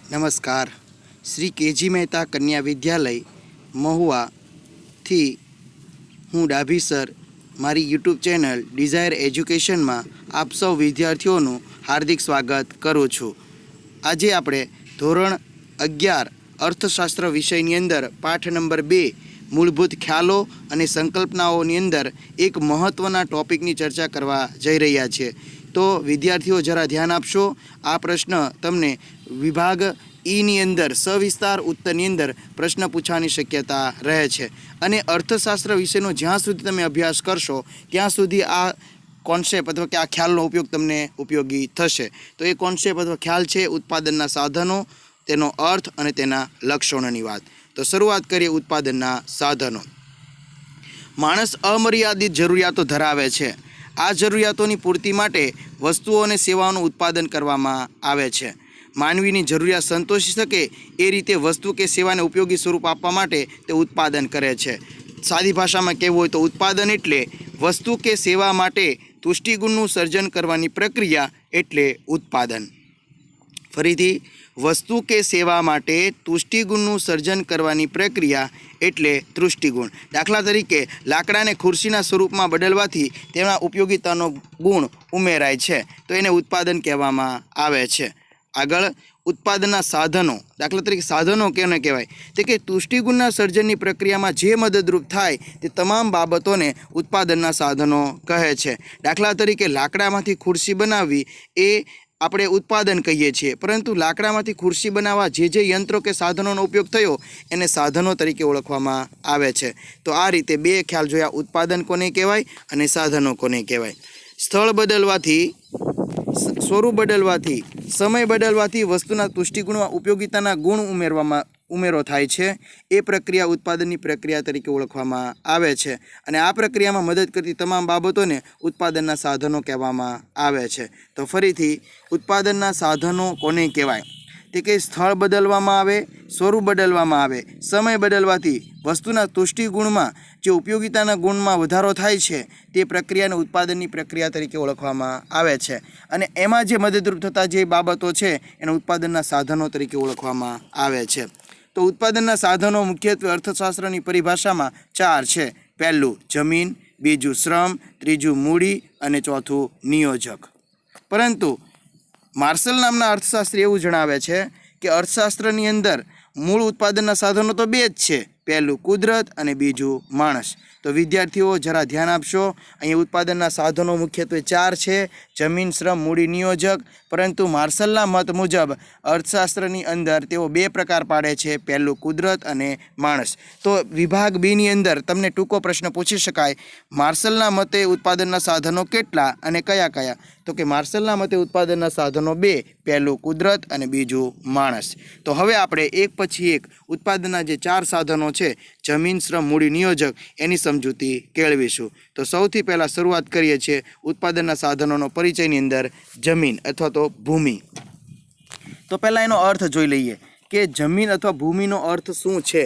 नमस्कार। श्री केजी मेहता कन्या विद्यालय महुआ थी हूँ डाभी सर मारी यूट्यूब चैनल डिजायर एज्युकेशन में आप सौ विद्यार्थीओं हार्दिक स्वागत करूँ छूँ। आज आपणे धोरण 11 अर्थशास्त्र विषयनी अंदर पाठ नंबर 2 मूलभूत ख्यालों और संकल्पनाओं अंदर एक महत्वना टॉपिकनी चर्चा करवा जई रह्या छे। तो विद्यार्थीओ जरा ध्यान आपशो। आ प्रश्न तमने विभाग ई नी अंदर सविस्तार उत्तरनी अंदर प्रश्न पूछवानी शक्यता रहे छे अने अर्थशास्त्र विषयनो ज्यां सुधी तमे अभ्यास करशो त्यां सुधी आ कॉन्सेप्ट अथवा कि आ ख्यालनो उपयोग तमने उपयोगी थशे। तो ये कॉन्सेप्ट अथवा ख्याल छे उत्पादनना साधनों, तेनो अर्थ अने तेना लक्षणोनी वात। तो शुरुआत करीए उत्पादनना साधनों। माणस अमर्यादित जरूरियातो धरावे छे। आ जरूरियातोनी पूर्ति माटे वस्तुओं अने सेवाओनुं उत्पादन करवामां आवे छे। मानवीनी जरूरियात संतोषी सके ए रीते वस्तु के सेवाने उपयोगी स्वरूप आपवा माटे ते उत्पादन करे छे। सादी भाषामां कहेवुं होय तो उत्पादन एटले वस्तु के सेवा माटे तुष्टिगुणनुं सर्जन करवानी प्रक्रिया एटले उत्पादन। फरीथी वस्तु के सेवा माटे तुष्टिगुणनुं सर्जन करवानी प्रक्रिया एटले तुष्टिगुण। दाखला तरीके लाकडाने खुर्शीना स्वरूपमां बदलवाथी तेना उपयोगितानो गुण उमेराय छे तो एने उत्पादन कहेवामां आवे छे। आगळ उत्पादनना साधनों। दाखला तरीके साधनों केने कहेवाय तो कि तुष्टिगुणना सर्जननी प्रक्रियामां जे मददरूप थाय ते तमाम बाबतोने उत्पादनना साधनों कहे छे। दाखला तरीके लाकडामांथी खुर्शी बनाववी ए આપણે उत्पादन कहीए छीए, परंतु लाकडामांथी खुर्शी बनाववा जे यंत्रों के साधनों उपयोग थयो एने साधनों तरीके ओळखवामां आवे छे। तो आ रीते बे ख्याल जोया उत्पादन कोने कहेवाय अने साधनों कोने कहेवाय। स्थळ बदलवाथी, स्वरूप बदलवाथी, समय बदलवाथी वस्तुना तुष्टिगुण उपयोगिताना गुण उमेरो थाय छे ए प्रक्रिया उत्पादननी प्रक्रिया तरीके ओळखवामां आवे छे अने आ प्रक्रियामां मदद करती तमाम बाबतोने उत्पादनना साधनों कहेवामां आवे छे। तो फरीथी उत्पादनना साधनों कोने कहेवाय ते के स्थळ बदलवामां आवे, स्वरूप बदलवामां आवे, समय बदलवाथी वस्तुना तुष्टिगुणमां जे उपयोगिताना गुणमां वधारो थाय छे ते प्रक्रियाने उत्पादननी प्रक्रिया तरीके ओळखवामां आवे छे अने एमां जे मददरूप थता जे बाबतो छे एने उत्पादनना साधनों तरीके ओळखवामां आवे छे। तो उत्पादनना साधनों मुख्यत्वे अर्थशास्त्रनी परिभाषामां 4 छे। पहेलुं जमीन, बीजुं श्रम, त्रीजुं मूडी अने चौथुं नियोजक। परंतु मार्शल नामना अर्थशास्त्री एवुं जणावे छे कि अर्थशास्त्रनी अंदर मूळ उत्पादनना साधनों तो 2 ज छे, पहेलुं कुदरत अने बीजुं माणस। तो विद्यार्थीओ जरा ध्यान आपशो। अहीं उत्पादनना साधनों मुख्यत्वे 4 छे, जमीन, श्रम, मूडी, नियोजक। परंतु मार्शलना मत मुजब अर्थशास्त्रनी अंदर तेओ 2 प्रकार पाडे छे, पहेलुं कुदरत अने माणस। तो विभाग बी नी अंदर तमने टूंको प्रश्न पूछी शकाय, मार्शलना मते उत्पादनना साधनों केटला अने कया कया? तो कि मार्शलना मते उत्पादनना साधनों 2, पहेलुं कुदरत अने बीजुं माणस। तो हवे आपणे एक पछी एक उत्पादनना जे 4 साधनों छे, जमीन, श्रम, मूडी, नियोजक एनी समजूती केळवीशुं। तो सौथी पहेला शरूआत करीए छीए उत्पादनना साधनोनो परिचयनी अंदर जमीन अथवा तो भूमि। तो पहेला एनो अर्थ जोई लईए कि जमीन अथवा भूमिनो अर्थ शुं छे।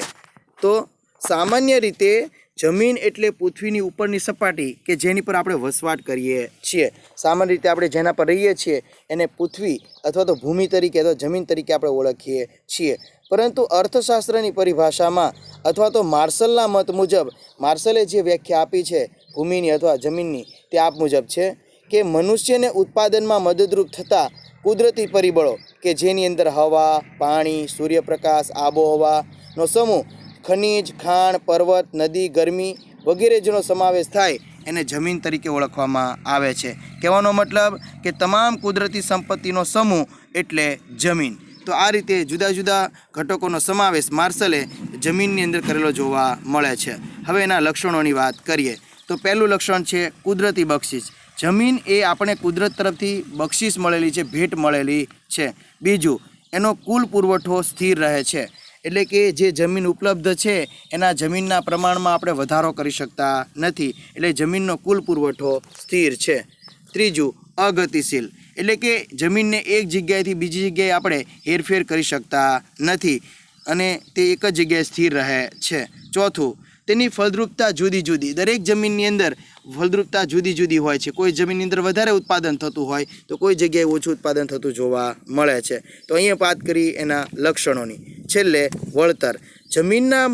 तो सामान्य रीते जमीन एटले पृथ्वीनी उपरनी सपाटी कि जेनी पर आपणे वसवाट करीए छीए। सामान्य रीते आपणे जेना पर रहीए छीए एने पृथ्वी अथवा तो भूमि तरीके अथवा जमीन तरीके आपणे ओळखीए छीए। परंतु अर्थशास्त्रनी परिभाषामां अथवा तो मार्शलना मत मुजब मार्शले जे व्याख्या आपी छे भूमिनी अथवा जमीननी ते आप मुजब छे कि मनुष्यने उत्पादનમાં મદદરૂપ થતા કુદરતી પરિબળો કે જેની અંદર હવા, પાણી, સૂર્યપ્રકાશ, આબોહવાનો સમૂહ, ખનિજ, ખાણ, પર્વત, નદી, ગરમી વગેરે જેનો સમાવેશ થાય એને જમીન તરીકે ઓળખવામાં આવે છે। કહેવાનો મતલબ કે તમામ કુદરતી સંપત્તિનો સમૂહ એટલે જમીન। તો આ રીતે જુદા જુદા ઘટકોનો સમાવેશ માર્શલે જમીનની અંદર કરેલો જોવા મળે છે। હવે એના લક્ષણોની વાત કરીએ તો પહેલું લક્ષણ છે કુદરતી બક્ષિસ। જમીન એ આપણે કુદરત તરફથી બક્ષિસ મળેલી છે, ભેટ મળેલી છે। બીજું એનો કુલ પુરવઠો સ્થિર રહે છે, એટલે કે જે જમીન ઉપલબ્ધ છે એના જમીનના પ્રમાણમાં આપણે વધારો કરી શકતા નથી, એટલે જમીનનો કુલ પુરવઠો સ્થિર છે। ત્રીજું અગતિશીલ, એટલે કે જમીનને એક જગ્યાએથી બીજી જગ્યાએ આપણે હેરફેર કરી શકતા નથી અને તે એક જ જગ્યાએ સ્થિર રહે છે। ચોથું તેની ફળદ્રુપતા જુદી જુદી, દરેક જમીનની અંદર ફળદ્રુપતા જુદી જુદી હોય છે। કોઈ જમીનની અંદર વધારે ઉત્પાદન થતું હોય તો કોઈ જગ્યાએ ઓછું ઉત્પાદન થતું જોવા મળે છે। તો અહીંયા વાત કરી એના લક્ષણોની। છેલ્લે વળતર। જમીનના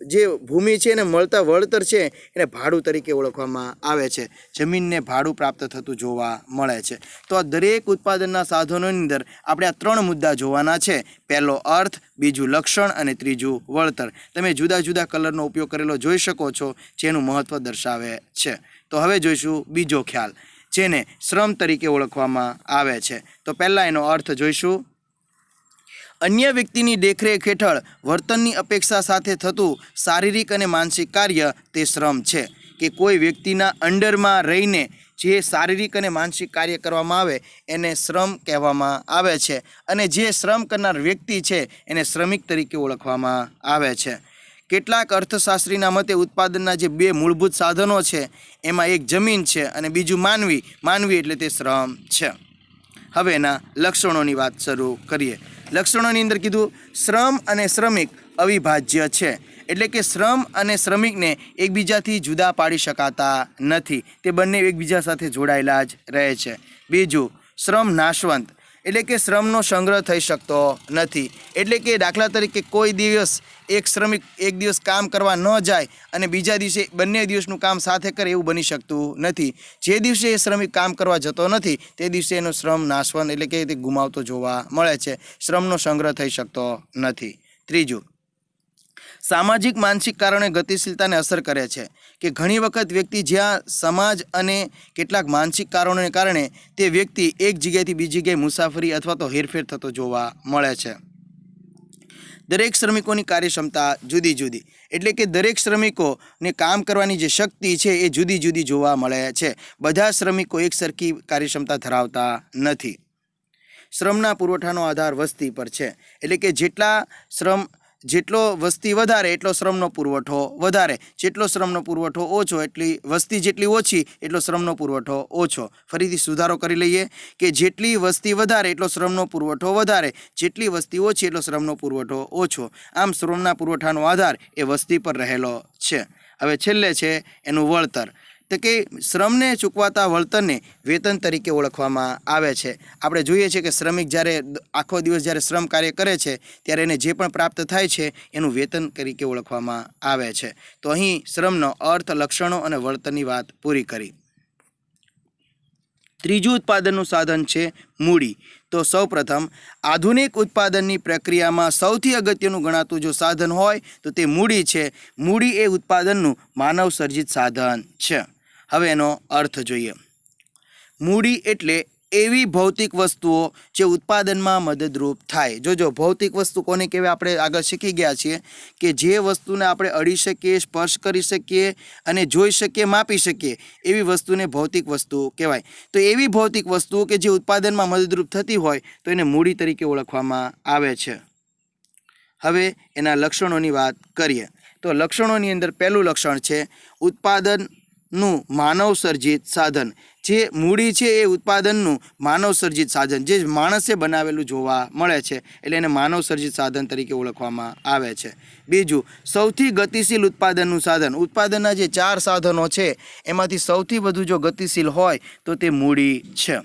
જે ભૂમિ છે એને મળતા વળતર છે એને ભાડું તરીકે ઓળખવામાં આવે છે। જમીનને ભાડું પ્રાપ્ત થતું જોવા મળે છે। તો આ દરેક ઉત્પાદનના સાધનોની અંદર આપણે આ 3 મુદ્દા જોવાના છે। પહેલો અર્થ, બીજું લક્ષણ અને ત્રીજું વળતર। તમે જુદા જુદા કલરનો ઉપયોગ કરેલો જોઈ શકો છો, જેનું મહત્ત્વ દર્શાવે છે। તો હવે જોઈશું બીજો ખ્યાલ, જેને શ્રમ તરીકે ઓળખવામાં આવે છે। તો પહેલાં એનો અર્થ જોઈશું। અન્ય વ્યક્તિની દેખરેખ હેઠળ વર્તનની અપેક્ષા સાથે થતું શારીરિક અને માનસિક કાર્ય તે શ્રમ છે। કે કોઈ વ્યક્તિના અંડરમાં રહીને જે શારીરિક અને માનસિક કાર્ય કરવામાં આવે એને શ્રમ કહેવામાં આવે છે। અને જે શ્રમ કરનાર વ્યક્તિ છે એને શ્રમિક તરીકે ઓળખવામાં આવે છે। કેટલાક અર્થશાસ્ત્રીના મતે ઉત્પાદનના જે 2 મૂળભૂત સાધનો છે એમાં એક જમીન છે અને બીજું માનવી એટલે તે શ્રમ છે। હવે એના લક્ષણોની વાત શરૂ કરીએ। લક્ષણોની અંદર કીધું શ્રમ અને શ્રમિક અવિભાજ્ય છે, એટલે કે શ્રમ અને શ્રમિકને એકબીજાથી જુદા પાડી શકાતા નથી, તે બંને એકબીજા સાથે જોડાયેલા જ રહે છે। બીજું, શ્રમ નાશવંત, એટલે કે શ્રમનો સંગ્રહ થઈ શકતો નથી। એટલે કે દાખલા તરીકે કોઈ દિવસ એક શ્રમિક એક દિવસ કામ કરવા ન જાય અને બીજા દિવસે બંને દિવસનું કામ સાથે કરે એવું બની શકતું નથી। જે દિવસે એ શ્રમિક કામ કરવા જતો નથી તે દિવસે એનો શ્રમ નાશવંત એટલે કે તે ગુમાવતો જોવા મળે છે। શ્રમનો સંગ્રહ થઈ શકતો નથી। ત્રીજું, સામાજિક માનસિક કારણે ગતિશીલતાને અસર કરે છે। કે ઘણી વખત વ્યક્તિ જ્યાં સમાજ અને કેટલાક માનસિક કારણોને કારણે તે વ્યક્તિ એક જગ્યાએથી બીજી જગ્યાએ મુસાફરી અથવા તો હેરફેર થતો જોવા મળે છે। દરેક શ્રમિકોની કાર્યક્ષમતા જુદી જુદી, એટલે કે દરેક શ્રમિકોને કામ કરવાની જે શક્તિ છે એ જુદી જુદી જોવા મળે છે। બધા શ્રમિકો એક સરખી કાર્યક્ષમતા ધરાવતા નથી। શ્રમના પુરવઠાનો આધાર વસ્તી પર છે, એટલે કે જેટલો વસ્તી વધારે એટલો શ્રમનો પુરવઠો વધારે, જેટલો શ્રમનો પુરવઠો ઓછો એટલી વસ્તી જેટલી ઓછી એટલો શ્રમનો પુરવઠો ઓછો। ફરીથી સુધારો કરી લઈએ કે જેટલી વસ્તી વધારે એટલો શ્રમનો પુરવઠો વધારે, જેટલી વસ્તી ઓછી એટલો શ્રમનો પુરવઠો ઓછો। આમ શ્રમના પુરવઠાનો આધાર એ વસ્તી પર રહેલો છે। હવે છેલ્લે છે એનું વળતર। તો કે શ્રમને ચૂકવાતા વળતરને વેતન તરીકે ઓળખવામાં આવે છે। આપણે જોઈએ છીએ કે શ્રમિક જ્યારે આખો દિવસ જ્યારે શ્રમ કાર્ય કરે છે ત્યારે એને જે પણ પ્રાપ્ત થાય છે એનું વેતન તરીકે ઓળખવામાં આવે છે। તો અહીં શ્રમનો અર્થ, લક્ષણો અને વળતરની વાત પૂરી કરી। ત્રીજું ઉત્પાદનનું સાધન છે મૂડી। તો સૌપ્રથમ આધુનિક ઉત્પાદનની પ્રક્રિયામાં સૌથી અગત્યનું ગણાતું જો સાધન હોય તો તે મૂડી છે। મૂડી એ ઉત્પાદનનું માનવ સર્જિત સાધન છે। હવે એનો અર્થ જોઈએ। મૂડી એટલે એવી ભૌતિક વસ્તુઓ જે ઉત્પાદનમાં મદદરૂપ થાય। જોજો, ભૌતિક વસ્તુ કોને કહેવાય આપણે આગળ શીખી ગયા છીએ કે જે વસ્તુને આપણે અડી શકીએ, સ્પર્શ કરી શકીએ અને જોઈ શકીએ, માપી શકીએ એવી વસ્તુને ભૌતિક વસ્તુ કહેવાય। તો એવી ભૌતિક વસ્તુઓ કે જે ઉત્પાદનમાં મદદરૂપ થતી હોય તો એને મૂડી તરીકે ઓળખવામાં આવે છે। હવે એના લક્ષણોની વાત કરીએ। તો લક્ષણોની અંદર પહેલું લક્ષણ છે ઉત્પાદનનું માનવ સર્જિત સાધન। જે મૂડી છે એ ઉત્પાદનનું માનવ સર્જિત સાધન, જે માણસે બનાવેલું જોવા મળે છે એટલે એને માનવ સર્જિત સાધન તરીકે ઓળખવામાં આવે છે। બીજું, સૌથી ગતિશીલ ઉત્પાદનનું સાધન। ઉત્પાદનના જે 4 સાધનો છે એમાંથી સૌથી વધુ જો ગતિશીલ હોય તો તે મૂડી છે।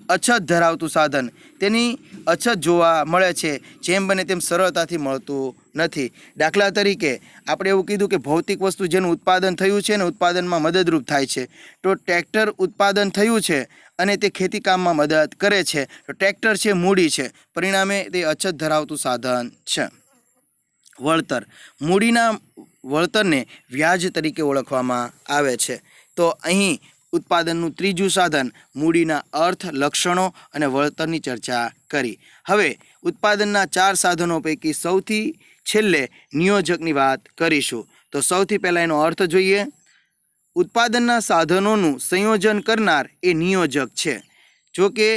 અછત ધરાવતું સાધન, તેની અછત જોવા મળે છે, જેમ બને તેમ સરળતાથી મળતું નથી। દાખલા તરીકે આપણે એવું કીધું કે ભૌતિક વસ્તુ જેનું ઉત્પાદન થયું છે ને ઉત્પાદનમાં મદદરૂપ થાય છે, તો ટ્રેક્ટર ઉત્પાદન થયું છે અને તે ખેતીકામમાં મદદ કરે છે, તો ટ્રેક્ટર છે મૂડી છે, પરિણામે તે અછત ધરાવતું સાધન છે। વળતર, મૂડીના વળતરને વ્યાજ તરીકે ઓળખવામાં આવે છે। તો અહીં ઉત્પાદનનું ત્રીજું સાધન મૂડીના અર્થ, લક્ષણો અને વળતરની ચર્ચા કરી। હવે ઉત્પાદનના 4 સાધનો પૈકી સૌથી છેલ્લે નિયોજકની વાત કરીશું। તો સૌથી પહેલાં એનો અર્થ જોઈએ। ઉત્પાદનના સાધનોનું સંયોજન કરનાર એ નિયોજક છે। જો કે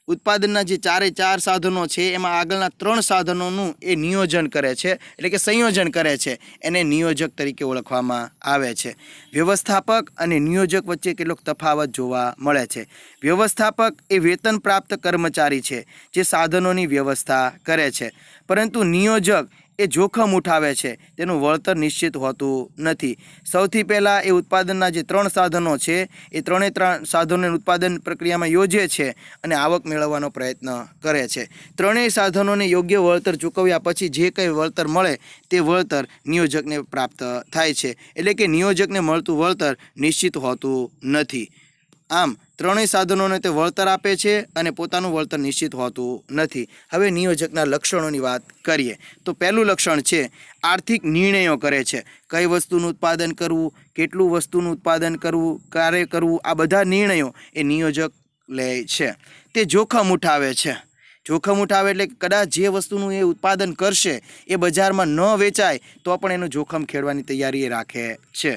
ઉત્પાદનના જે 4 સાધનો છે એમાં આગળના 3 સાધનોનું એ નિયોજન કરે છે, એટલે કે સંયોજન કરે છે, એને નિયોજક તરીકે ઓળખવામાં આવે છે। વ્યવસ્થાપક અને નિયોજક વચ્ચે કેટલોક તફાવત જોવા મળે છે। વ્યવસ્થાપક એ વેતન પ્રાપ્ત કર્મચારી છે જે સાધનોની વ્યવસ્થા કરે છે, પરંતુ નિયોજક એ જોખમ ઉઠાવે છે, તેનું વળતર નિશ્ચિત હોતું નથી. સૌથી પહેલાં એ ઉત્પાદનના જે 3 સાધનો છે એ 3 સાધનોને ઉત્પાદન પ્રક્રિયામાં યોજે છે અને આવક મેળવવાનો પ્રયત્ન કરે છે. 3 સાધનોને યોગ્ય વળતર ચૂકવ્યા પછી જે કંઈ વળતર મળે તે વળતર નિયોજકને પ્રાપ્ત થાય છે. એટલે કે નિયોજકને મળતું વળતર નિશ્ચિત હોતું નથી. આમ 3 સાધનોને તે વળતર આપે છે અને પોતાનું વળતર નિશ્ચિત હોતું નથી. હવે નિયોજકના લક્ષણોની વાત કરીએ તો પહેલું લક્ષણ છે આર્થિક નિર્ણયો કરે છે. કઈ વસ્તુનું ઉત્પાદન કરવું, કેટલું વસ્તુનું ઉત્પાદન કરવું, ક્યારે કરવું, આ બધા નિર્ણયો એ નિયોજક લે છે. તે જોખમ ઉઠાવે છે. જોખમ ઉઠાવે એટલે કદાચ જે વસ્તુનું એ ઉત્પાદન કરશે એ બજારમાં ન વેચાય તો પણ એનું જોખમ ખેડવાની તૈયારી રાખે છે.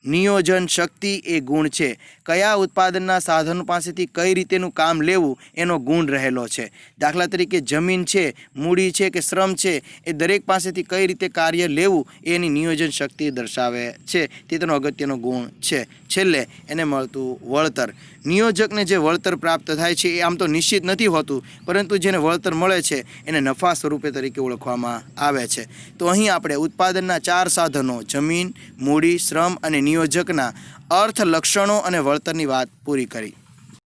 નિયોજન શક્તિ એ ગુણ છે. કયા ઉત્પાદનના સાધનો પાસેથી કઈ રીતેનું કામ લેવું એનો ગુણ રહેલો છે. દાખલા તરીકે જમીન છે, મૂડી છે કે શ્રમ છે, એ દરેક પાસેથી કઈ રીતે કાર્ય લેવું એની નિયોજન શક્તિ દર્શાવે છે. તે તેનો અગત્યનો ગુણ છે. છેલ્લે એને મળતું વળતર. નિયોજકને જે વળતર પ્રાપ્ત થાય છે એ આમ તો નિશ્ચિત નથી હોતું, પરંતુ જેને વળતર મળે છે એને નફા સ્વરૂપે તરીકે ઓળખવામાં આવે છે. તો અહીં આપણે ઉત્પાદનના 4 સાધનો જમીન, મૂડી, શ્રમ અને નિયોજકના અર્થ, લક્ષણો અને વળતરની વાત પૂરી કરી.